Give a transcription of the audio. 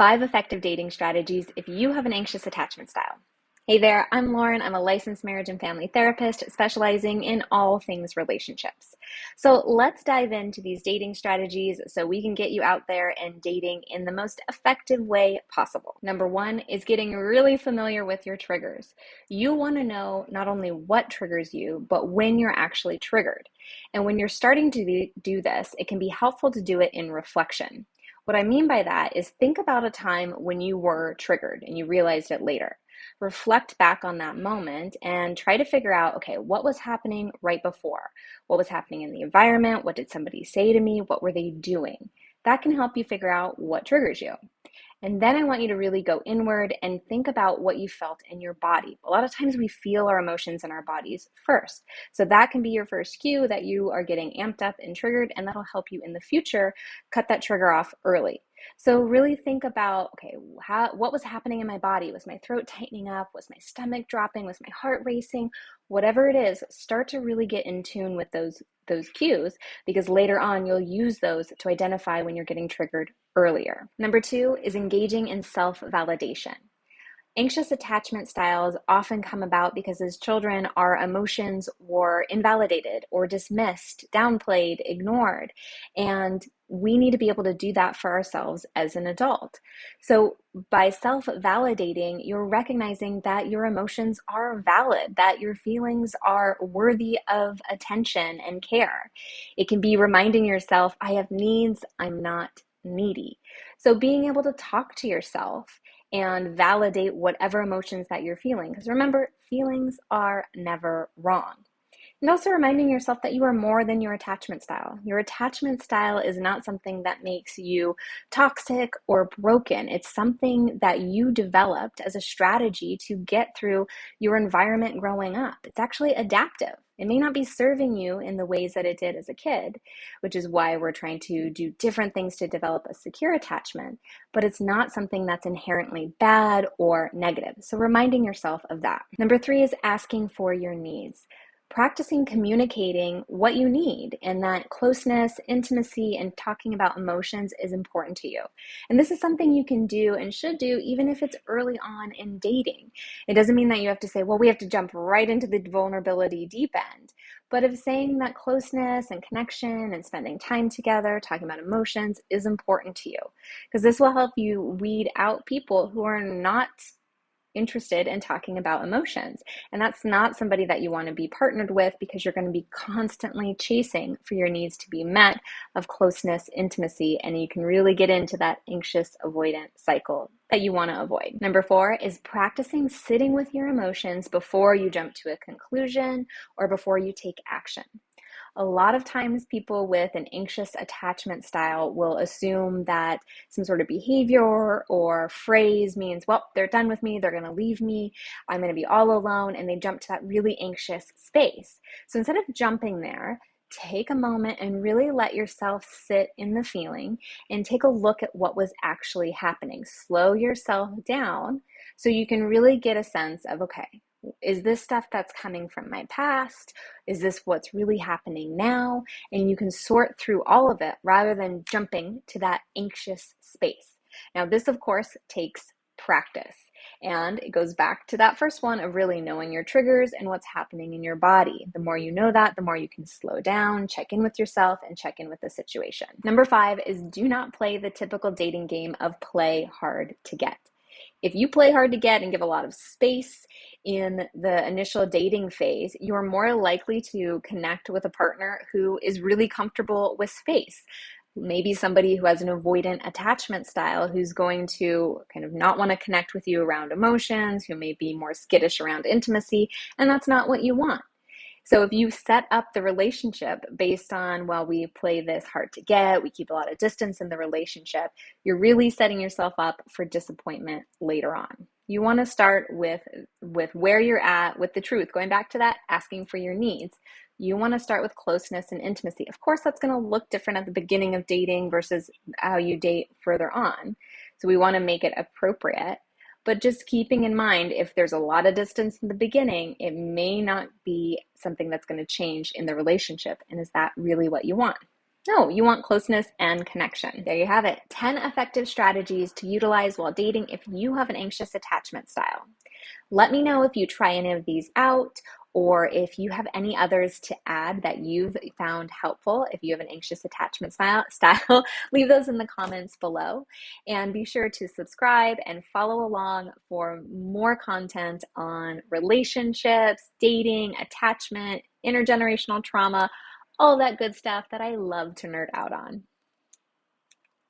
5 effective dating strategies if you have an anxious attachment style. Hey there, I'm Lauren. I'm a licensed marriage and family therapist specializing in all things relationships. So let's dive into these dating strategies so we can get you out there and dating in the most effective way possible. Number 1 is getting really familiar with your triggers. You want to know not only what triggers you, but when you're actually triggered. And when you're starting to do this, it can be helpful to do it in reflection. What I mean by that is think about a time when you were triggered and you realized it later. Reflect back on that moment and try to figure out, okay, what was happening right before? What was happening in the environment? What did somebody say to me? What were they doing? That can help you figure out what triggers you. And then I want you to really go inward and think about what you felt in your body. A lot of times we feel our emotions in our bodies first. So that can be your first cue that you are getting amped up and triggered, and that'll help you in the future cut that trigger off early. So really think about, okay, what was happening in my body? Was my throat tightening up? Was my stomach dropping? Was my heart racing? Whatever it is, start to really get in tune with those cues, because later on you'll use those to identify when you're getting triggered earlier. Number 2 is engaging in self-validation. Anxious attachment styles often come about because as children, our emotions were invalidated or dismissed, downplayed, ignored, and we need to be able to do that for ourselves as an adult. So by self-validating, you're recognizing that your emotions are valid, that your feelings are worthy of attention and care. It can be reminding yourself, I have needs, I'm not needy. So being able to talk to yourself and validate whatever emotions that you're feeling. Because remember, feelings are never wrong. And also reminding yourself that you are more than your attachment style. Your attachment style is not something that makes you toxic or broken. It's something that you developed as a strategy to get through your environment growing up. It's actually adaptive. It may not be serving you in the ways that it did as a kid, which is why we're trying to do different things to develop a secure attachment, but it's not something that's inherently bad or negative. So reminding yourself of that. Number 3 is asking for your needs. Practicing communicating what you need, and that closeness, intimacy, and talking about emotions is important to you. And this is something you can do and should do even if it's early on in dating. It doesn't mean that you have to say, well, we have to jump right into the vulnerability deep end. But if saying that closeness and connection and spending time together, talking about emotions is important to you, because this will help you weed out people who are not interested in talking about emotions. And that's not somebody that you want to be partnered with, because you're going to be constantly chasing for your needs to be met of closeness, intimacy, and you can really get into that anxious avoidant cycle that you want to avoid. Number 4 is practicing sitting with your emotions before you jump to a conclusion or before you take action. A lot of times people with an anxious attachment style will assume that some sort of behavior or phrase means, well, they're done with me, they're going to leave me, I'm going to be all alone, and they jump to that really anxious space. So instead of jumping there, take a moment and really let yourself sit in the feeling and take a look at what was actually happening. Slow yourself down so you can really get a sense of, okay, is this stuff that's coming from my past? Is this what's really happening now? And you can sort through all of it rather than jumping to that anxious space. Now, this, of course, takes practice. And it goes back to that first one of really knowing your triggers and what's happening in your body. The more you know that, the more you can slow down, check in with yourself, and check in with the situation. Number 5 is do not play the typical dating game of play hard to get. If you play hard to get and give a lot of space in the initial dating phase, you're more likely to connect with a partner who is really comfortable with space. Maybe somebody who has an avoidant attachment style, who's going to kind of not want to connect with you around emotions, who may be more skittish around intimacy, and that's not what you want. So if you set up the relationship based on, well, we play this hard to get, we keep a lot of distance in the relationship, you're really setting yourself up for disappointment later on. You want to start with where you're at, with the truth, going back to that asking for your needs. You want to start with closeness and intimacy. Of course, that's going to look different at the beginning of dating versus how you date further on. So we want to make it appropriate. But just keeping in mind, if there's a lot of distance in the beginning, it may not be something that's going to change in the relationship. And is that really what you want? No, you want closeness and connection. There you have it. 10 effective strategies to utilize while dating if you have an anxious attachment style. Let me know if you try any of these out or if you have any others to add that you've found helpful. If you have an anxious attachment style, leave those in the comments below. And be sure to subscribe and follow along for more content on relationships, dating, attachment, intergenerational trauma, all that good stuff that I love to nerd out on.